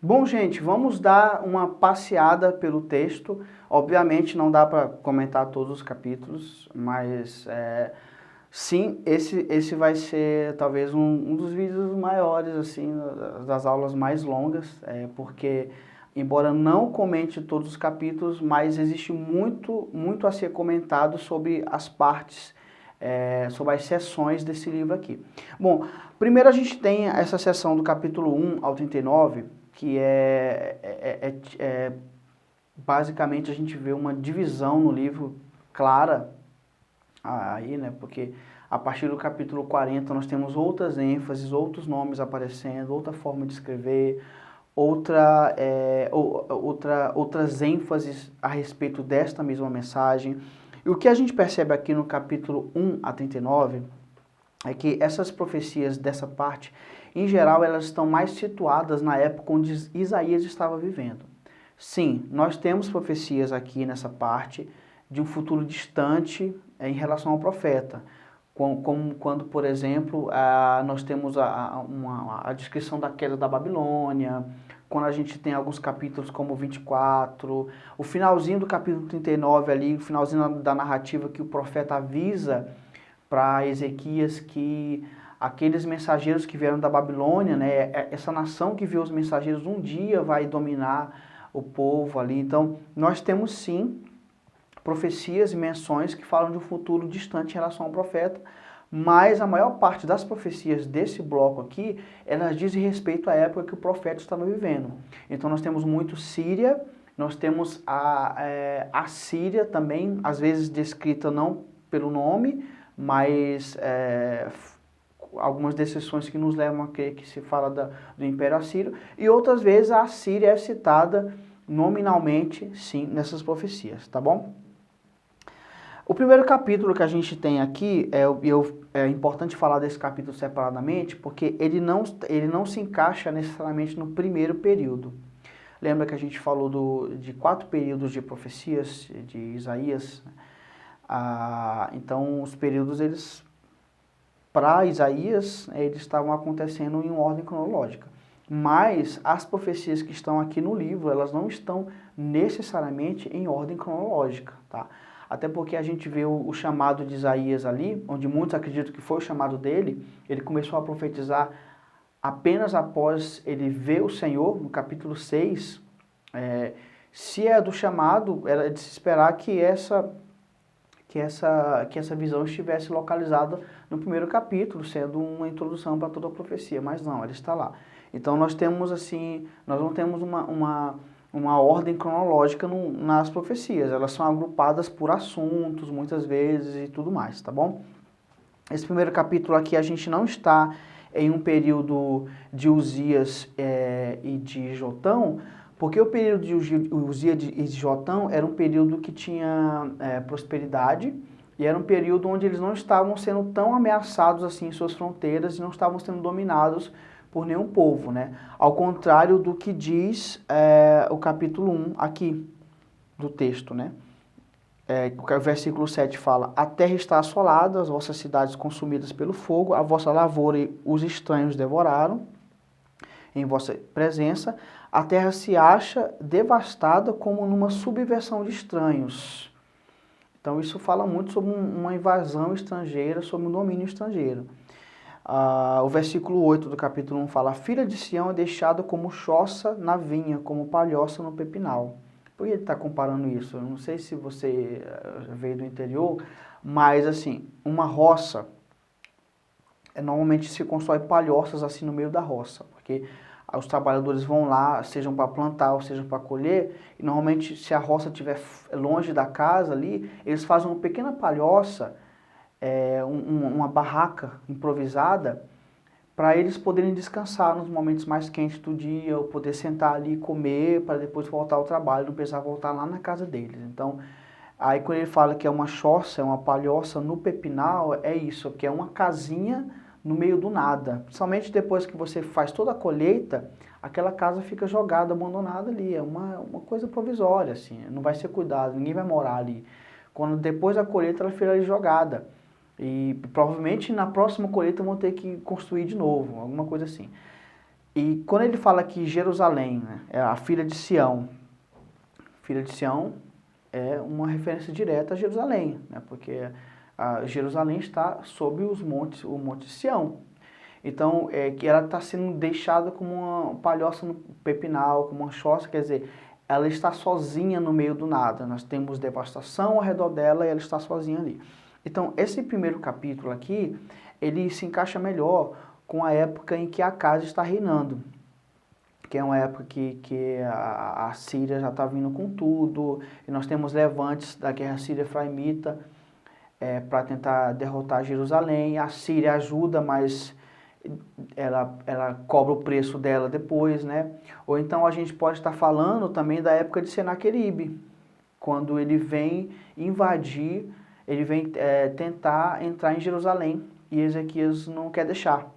Bom, gente, vamos dar uma passeada pelo texto. Obviamente não dá para comentar todos os capítulos, mas sim, esse vai ser talvez um dos vídeos maiores, assim, das aulas mais longas, porque, embora não comente todos os capítulos, mas existe muito a ser comentado sobre as partes, sobre as seções desse livro aqui. Bom, primeiro a gente tem essa seção do capítulo 1 ao 39, que basicamente a gente vê uma divisão no livro clara aí, né? Porque a partir do capítulo 40 nós temos outras ênfases, outros nomes aparecendo, outra forma de escrever, outras ênfases a respeito desta mesma mensagem. E o que a gente percebe aqui no capítulo 1 a 39 é que essas profecias dessa parte, em geral, elas estão mais situadas na época onde Isaías estava vivendo. Sim, nós temos profecias aqui nessa parte de um futuro distante em relação ao profeta. Como quando, por exemplo, nós temos a descrição da queda da Babilônia, quando a gente tem alguns capítulos como o 24, o finalzinho do capítulo 39 ali, o finalzinho da narrativa que o profeta avisa para Ezequias que aqueles mensageiros que vieram da Babilônia, né, essa nação que viu os mensageiros um dia vai dominar o povo ali. Então, nós temos sim profecias e menções que falam de um futuro distante em relação ao profeta, mas a maior parte das profecias desse bloco aqui, elas dizem respeito à época que o profeta estava vivendo. Então nós temos muito Síria, nós temos a Síria também, às vezes descrita não pelo nome, mas algumas decisões que nos levam a crer que se fala do Império Assírio, e outras vezes a Síria é citada nominalmente, sim, nessas profecias, tá bom? O primeiro capítulo que a gente tem aqui, é importante falar desse capítulo separadamente, porque ele não se encaixa necessariamente no primeiro período. Lembra que a gente falou de 4 períodos de profecias de Isaías? Então, os períodos, para Isaías, eles estavam acontecendo em ordem cronológica. Mas as profecias que estão aqui no livro, elas não estão necessariamente em ordem cronológica, tá? Até porque a gente vê o chamado de Isaías ali, onde muitos acreditam que foi o chamado dele, ele começou a profetizar apenas após ele ver o Senhor, no capítulo 6. Se é do chamado, era de se esperar que essa visão estivesse localizada no primeiro capítulo, sendo uma introdução para toda a profecia, mas não, ela está lá. Então nós temos assim, nós não temos uma ordem cronológica nas profecias, elas são agrupadas por assuntos, muitas vezes, e tudo mais, tá bom? Esse primeiro capítulo aqui a gente não está em um período de Uzias e de Jotão, porque o período de Uzias e de Jotão era um período que tinha prosperidade, e era um período onde eles não estavam sendo tão ameaçados assim em suas fronteiras e não estavam sendo dominados por nenhum povo, né? Ao contrário do que diz o capítulo 1 aqui do texto, né? O versículo 7 fala: a terra está assolada, as vossas cidades consumidas pelo fogo, a vossa lavoura os estranhos devoraram em vossa presença, a terra se acha devastada como numa subversão de estranhos. Então isso fala muito sobre uma invasão estrangeira, sobre um domínio estrangeiro. O versículo 8 do capítulo 1 fala: a filha de Sião é deixada como choça na vinha, como palhoça no pepinal. Por que ele está comparando isso? Eu não sei se você veio do interior, mas assim, uma roça, normalmente se constrói palhoças assim no meio da roça, porque os trabalhadores vão lá, sejam para plantar ou sejam para colher, e normalmente se a roça estiver longe da casa ali, eles fazem uma pequena palhoça, uma barraca improvisada, para eles poderem descansar nos momentos mais quentes do dia, ou poder sentar ali e comer, para depois voltar ao trabalho, não precisar voltar lá na casa deles. Então, aí quando ele fala que é uma choça, é uma palhoça no pepinal, é isso, que é uma casinha no meio do nada. Principalmente depois que você faz toda a colheita, aquela casa fica jogada, abandonada ali, é uma coisa provisória, assim, não vai ser cuidado, ninguém vai morar ali. Quando depois da colheita ela fica ali jogada. E provavelmente na próxima colheita vão ter que construir de novo, alguma coisa assim. E quando ele fala que Jerusalém, né, é a filha de Sião é uma referência direta a Jerusalém, né, porque Jerusalém está sob os montes, o Monte Sião. Então, que ela está sendo deixada como uma palhoça no pepinal, como uma choça, quer dizer, ela está sozinha no meio do nada. Nós temos devastação ao redor dela e ela está sozinha ali. Então, esse primeiro capítulo aqui, ele se encaixa melhor com a época em que Acaz está reinando, que é uma época que a Síria já está vindo com tudo, e nós temos levantes da guerra síria-efraimita para tentar derrotar Jerusalém. A Síria ajuda, mas ela cobra o preço dela depois, né? Ou então a gente pode estar falando também da época de Senaqueribe, quando ele vem invadir, ele vem tentar entrar em Jerusalém, e Ezequias não quer deixar.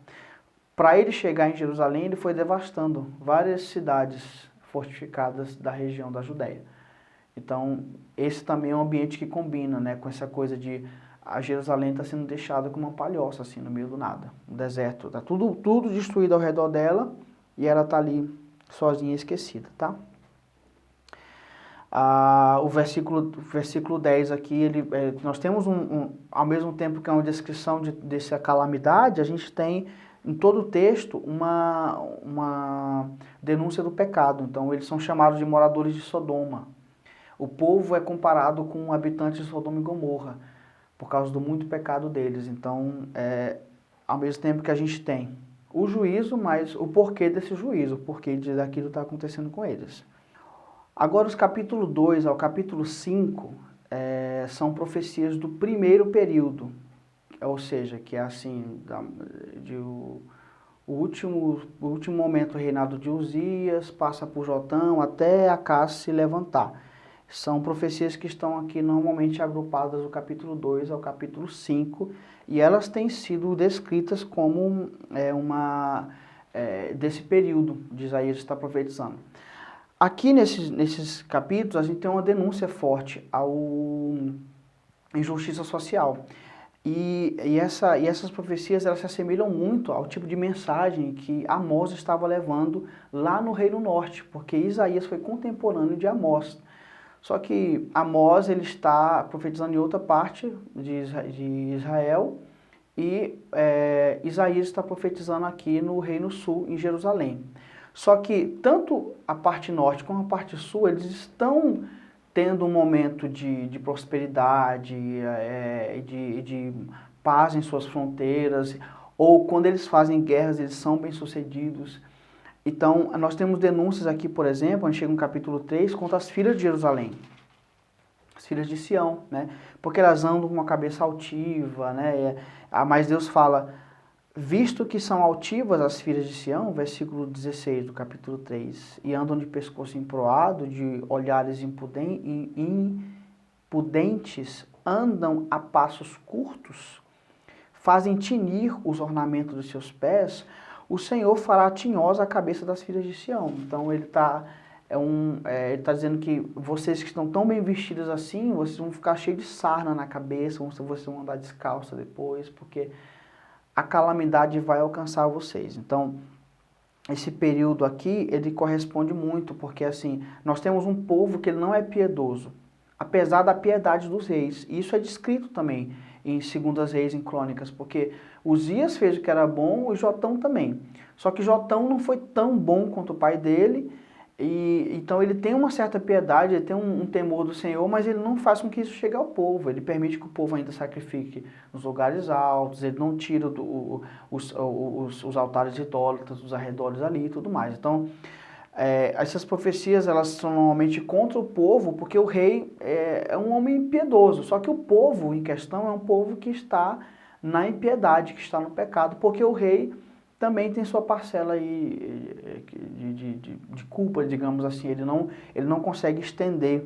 Para ele chegar em Jerusalém, ele foi devastando várias cidades fortificadas da região da Judéia. Então, esse também é um ambiente que combina, né, com essa coisa de a Jerusalém está sendo deixada como uma palhoça, assim, no meio do nada, no deserto. Está tudo destruído ao redor dela e ela está ali sozinha, esquecida, tá? O versículo 10 aqui, nós temos ao mesmo tempo que é uma descrição dessa calamidade, a gente tem em todo o texto uma denúncia do pecado. Então, eles são chamados de moradores de Sodoma. O povo é comparado com habitantes de Sodoma e Gomorra, por causa do muito pecado deles. Então, ao mesmo tempo que a gente tem o juízo, mas o porquê desse juízo, o porquê daquilo está acontecendo com eles. Agora, os capítulo 2 ao capítulo 5 são profecias do primeiro período, ou seja, que é assim, o último momento do reinado de Uzias, passa por Jotão até Acaz se levantar. São profecias que estão aqui normalmente agrupadas do capítulo 2 ao capítulo 5, e elas têm sido descritas como desse período de Isaías está profetizando. Aqui nesses capítulos a gente tem uma denúncia forte à injustiça social. E essas profecias elas se assemelham muito ao tipo de mensagem que Amós estava levando lá no Reino Norte, porque Isaías foi contemporâneo de Amós. Só que Amós ele está profetizando em outra parte de Israel e Isaías está profetizando aqui no Reino Sul, em Jerusalém. Só que tanto a parte norte como a parte sul, eles estão tendo um momento de prosperidade, de paz em suas fronteiras, ou quando eles fazem guerras, eles são bem-sucedidos. Então, nós temos denúncias aqui, por exemplo, a gente chega no capítulo 3, contra as filhas de Jerusalém, as filhas de Sião, né? Porque elas andam com uma cabeça altiva, né? Mas Deus fala, visto que são altivas as filhas de Sião, versículo 16 do capítulo 3, e andam de pescoço emproado, de olhares impudentes, andam a passos curtos, fazem tinir os ornamentos dos seus pés, o Senhor fará tinhosa a cabeça das filhas de Sião. Então ele está dizendo que vocês que estão tão bem vestidas assim, vocês vão ficar cheios de sarna na cabeça, vocês vão andar descalça depois, porque a calamidade vai alcançar vocês. Então, esse período aqui, ele corresponde muito, porque assim, nós temos um povo que ele não é piedoso, apesar da piedade dos reis. E isso é descrito também em 2 Reis, em Crônicas, porque Uzias fez o que era bom e Jotão também. Só que Jotão não foi tão bom quanto o pai dele, e então ele tem uma certa piedade, ele tem um temor do Senhor, mas ele não faz com que isso chegue ao povo. Ele permite que o povo ainda sacrifique nos lugares altos, ele não tira os altares idólatras dos arredores ali e tudo mais. Então, essas profecias elas são normalmente contra o povo, porque o rei é um homem impiedoso, só que o povo em questão é um povo que está na impiedade, que está no pecado, porque o rei também tem sua parcela aí de culpa, digamos assim, ele não consegue estender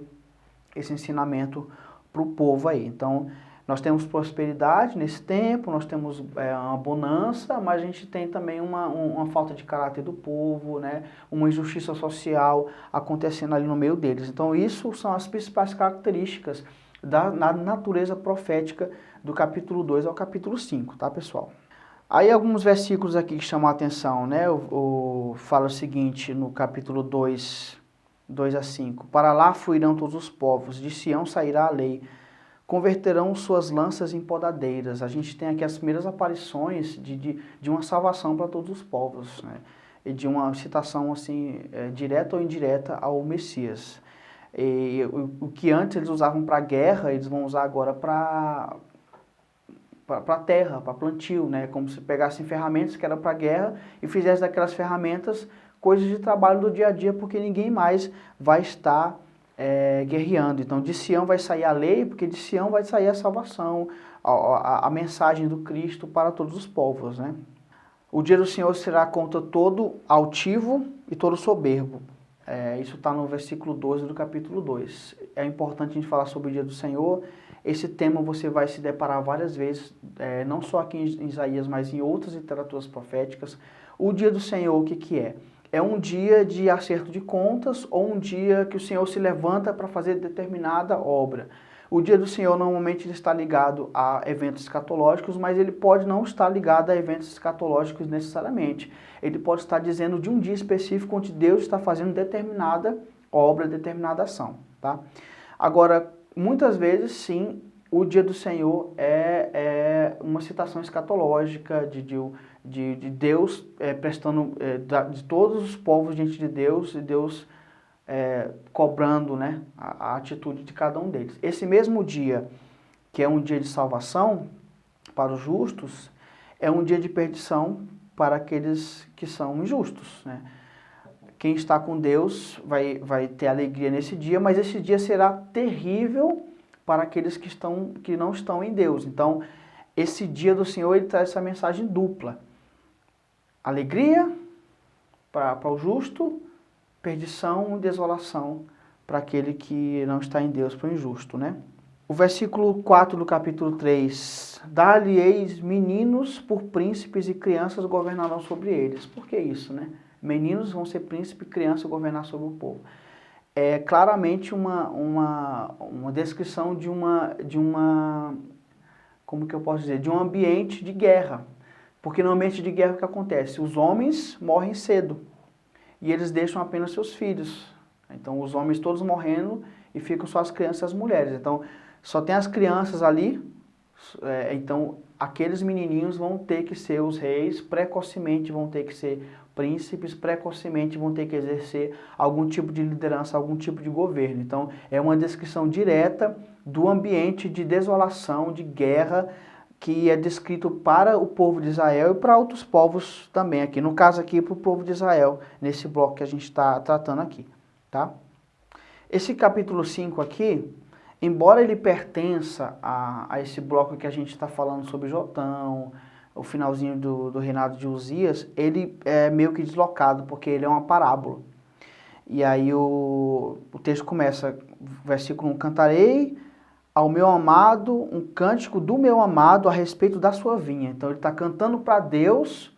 esse ensinamento para o povo aí. Então, nós temos prosperidade nesse tempo, nós temos uma bonança, mas a gente tem também uma falta de caráter do povo, né? Uma injustiça social acontecendo ali no meio deles. Então, isso são as principais características da natureza profética do capítulo 2 ao capítulo 5, tá, pessoal? Aí alguns versículos aqui que chamam a atenção, né? Fala o seguinte no capítulo 2, 2 a 5. Para lá fluirão todos os povos, de Sião sairá a lei, converterão suas lanças em podadeiras. A gente tem aqui as primeiras aparições de uma salvação para todos os povos, né? E de uma citação assim, direta ou indireta ao Messias. E o que antes eles usavam para guerra, eles vão usar agora para terra, para plantio, né? Como se pegassem ferramentas que eram para guerra e fizessem daquelas ferramentas coisas de trabalho do dia a dia, porque ninguém mais vai estar guerreando. Então, de Sião vai sair a lei, porque de Sião vai sair a salvação, a mensagem do Cristo para todos os povos, né? O dia do Senhor será contra todo altivo e todo soberbo. Isso está no versículo 12 do capítulo 2. É importante a gente falar sobre o dia do Senhor. Esse tema você vai se deparar várias vezes, não só aqui em Isaías, mas em outras literaturas proféticas. O dia do Senhor, o que que é? É um dia de acerto de contas ou um dia que o Senhor se levanta para fazer determinada obra. O dia do Senhor normalmente ele está ligado a eventos escatológicos, mas ele pode não estar ligado a eventos escatológicos necessariamente. Ele pode estar dizendo de um dia específico onde Deus está fazendo determinada obra, determinada ação, tá? Agora, muitas vezes, sim, o dia do Senhor é uma citação escatológica de Deus prestando, de todos os povos diante de Deus, e Deus cobrando, né, a atitude de cada um deles. Esse mesmo dia, que é um dia de salvação para os justos, é um dia de perdição para aqueles que são injustos, né? Quem está com Deus vai ter alegria nesse dia, mas esse dia será terrível para aqueles que não estão em Deus. Então, esse dia do Senhor, ele traz essa mensagem dupla. Alegria para o justo, perdição e desolação para aquele que não está em Deus, para o injusto, né? O versículo 4 do capítulo 3. Dar-lhe-eis meninos por príncipes e crianças governarão sobre eles. Por que isso, né? Meninos vão ser príncipes e crianças governar sobre o povo. É claramente uma descrição de uma, como que eu posso dizer, de um ambiente de guerra. Porque no ambiente de guerra o que acontece? Os homens morrem cedo e eles deixam apenas seus filhos. Então os homens todos morrendo e ficam só as crianças e as mulheres. Então só tem as crianças ali, então aqueles menininhos vão ter que ser os reis, precocemente vão ter que ser príncipes, precocemente vão ter que exercer algum tipo de liderança, algum tipo de governo. Então é uma descrição direta do ambiente de desolação, de guerra, que é descrito para o povo de Israel e para outros povos também aqui. No caso aqui, para o povo de Israel, nesse bloco que a gente está tratando aqui, tá? Esse capítulo 5 aqui, embora ele pertença a esse bloco que a gente está falando sobre Jotão, o finalzinho do reinado de Uzias, ele é meio que deslocado, porque ele é uma parábola. E aí o texto começa, versículo 1, cantarei ao meu amado, um cântico do meu amado a respeito da sua vinha. Então ele está cantando para Deus,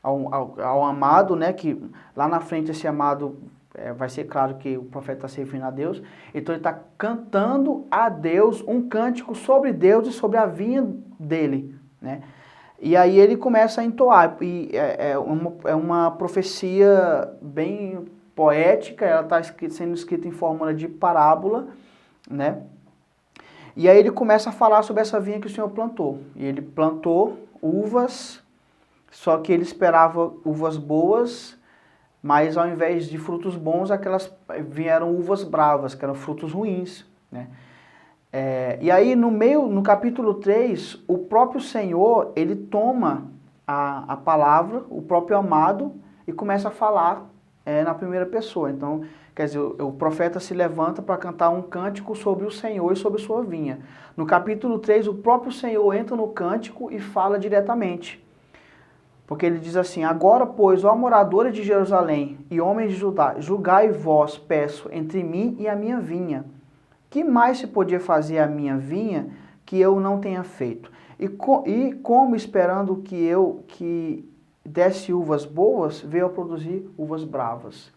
ao amado, né, que lá na frente esse amado vai ser claro que o profeta está se referindo a Deus. Então ele está cantando a Deus um cântico sobre Deus e sobre a vinha dele, né? E aí ele começa a entoar, e é uma profecia bem poética, ela está sendo escrita em fórmula de parábola, né? E aí ele começa a falar sobre essa vinha que o Senhor plantou. E ele plantou uvas, só que ele esperava uvas boas, mas ao invés de frutos bons, aquelas vieram uvas bravas, que eram frutos ruins, né? E aí no capítulo 3, o próprio Senhor, ele toma a palavra, o próprio amado, e começa a falar na primeira pessoa. Então, quer dizer, o profeta se levanta para cantar um cântico sobre o Senhor e sobre sua vinha. No capítulo 3, o próprio Senhor entra no cântico e fala diretamente. Porque ele diz assim, agora, pois, ó moradores de Jerusalém e homens de Judá, julgai vós, peço, entre mim e a minha vinha. Que mais se podia fazer a minha vinha que eu não tenha feito? E como esperando que desse uvas boas, veio a produzir uvas bravas.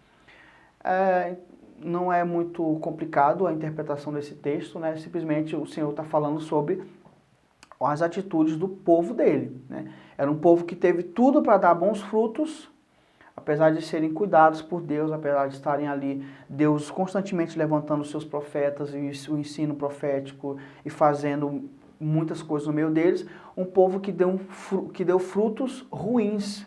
Não é muito complicado a interpretação desse texto, né? Simplesmente o Senhor está falando sobre as atitudes do povo dele, né? Era um povo que teve tudo para dar bons frutos, apesar de serem cuidados por Deus, apesar de estarem ali, Deus constantemente levantando os seus profetas e o ensino profético e fazendo muitas coisas no meio deles, um povo que deu frutos ruins,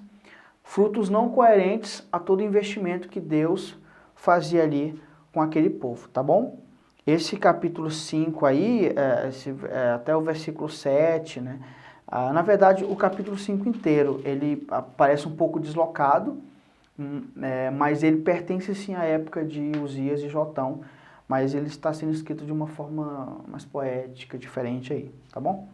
frutos não coerentes a todo investimento que Deus fazia ali com aquele povo, tá bom? Esse capítulo 5 aí, até o versículo 7, né? Na verdade, o capítulo 5 inteiro, ele parece um pouco deslocado, mas ele pertence sim à época de Uzias e Jotão, mas ele está sendo escrito de uma forma mais poética, diferente aí, tá bom?